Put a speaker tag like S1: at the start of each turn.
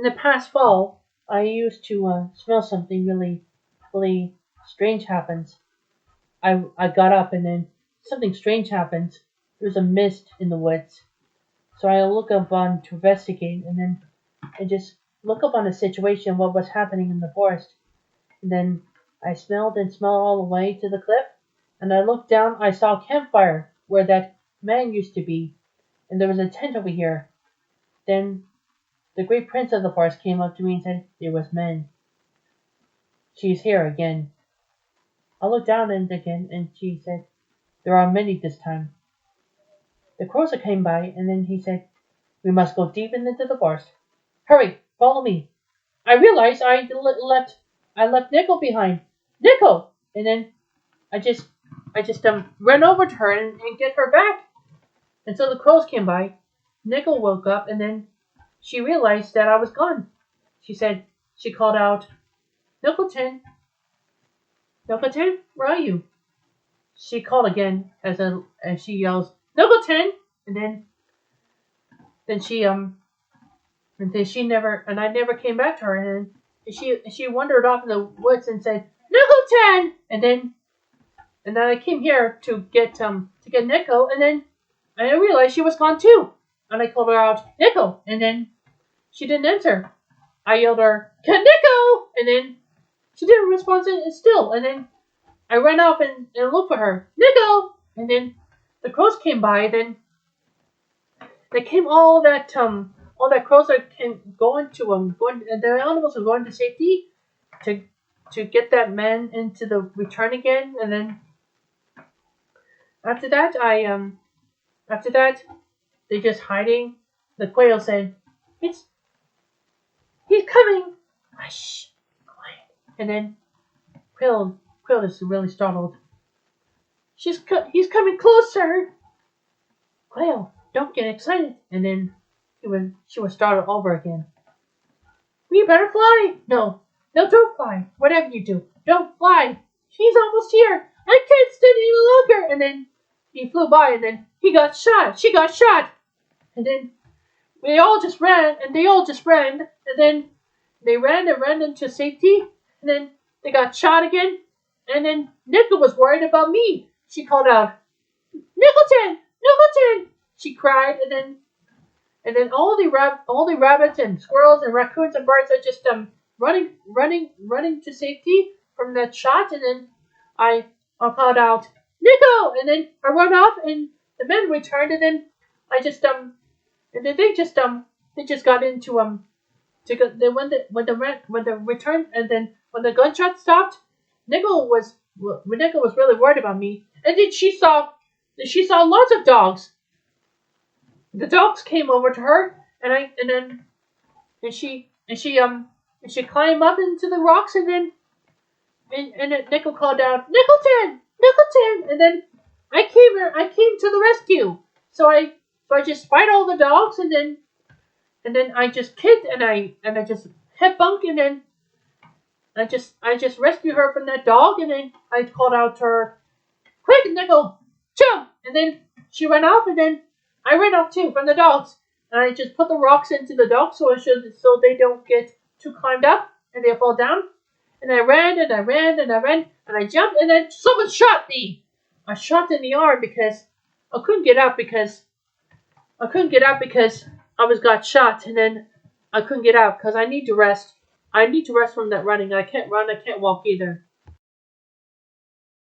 S1: the past fall, I used to smell something really strange happens. I got up and then something strange happens. There's a mist in the woods. So I look up on to investigate and then I just look up on the situation, what was happening in the forest. And then I smelled and smelled all the way to the cliff. And I looked down, I saw a campfire where that man used to be. And there was a tent over here. Then the great prince of the forest came up to me and said, "There was men. She's here again." I looked down and again and she said, "There are many this time." The crows came by and then he said, "We must go deep into the forest. Hurry, follow me." I realized I left Nickel behind. Nickel! And then I just ran over to her and get her back. And so the crows came by. Nickel woke up and then she realized that I was gone. She called out, "Nokotan, Nokotan, where are you?" She called again as she yells, "Nokotan!" And then she never, and I never came back to her. And then she wandered off in the woods and said, "Nokotan!" And then I came here to get Nico, and then I realized she was gone too. And I called her out, "Nico!" And then she didn't answer. I yelled her, "Get Nico!" And then she didn't respond still. And then I ran off and looked for her, "Nico!" And then the crows came by. Then they came all that crows that came going, and the animals were going to safety to get that man into the return again. And then after that, they just hiding. The quail said, "He's coming." Hush, quiet. And then Quail is really startled. He's coming closer. Quail, don't get excited. And then she was startled over again. "We better fly." No, don't fly. Whatever you do, don't fly. She's almost here. I can't stand any longer. And then he flew by, and then he got shot. She got shot. And then they all just ran, and then they ran into safety, and then they got shot again. And then Nickel was worried about me. She called out, "Nickelton, Nickelton!" She cried, and then all the rabbits and squirrels and raccoons and birds are just running to safety from that shot. And then I called out, "Nico!" And then I run off, and the men returned, and then I just and then they just got into when the return, and then when the gunshot stopped, Nickel was really worried about me, and then she saw lots of dogs. The dogs came over to her, and she climbed up into the rocks, and then Nickel called out, "Nickelton, Nickelton!" And then I came to the rescue. So I just fight all the dogs, and then I just kicked and I just hit Bunk, and then I just rescued her from that dog, and then I called out to her, "Quick, Nickel, jump!" And then she ran off, and then I ran off too from the dogs. And I just put the rocks into the dogs so they don't get too climbed up and they fall down. And I ran and I ran and I ran and I jumped, and then someone shot me. I shot in the arm because I couldn't get up because I got shot, and then I couldn't get out because I need to rest. I need to rest from that running. I can't run. I can't walk either.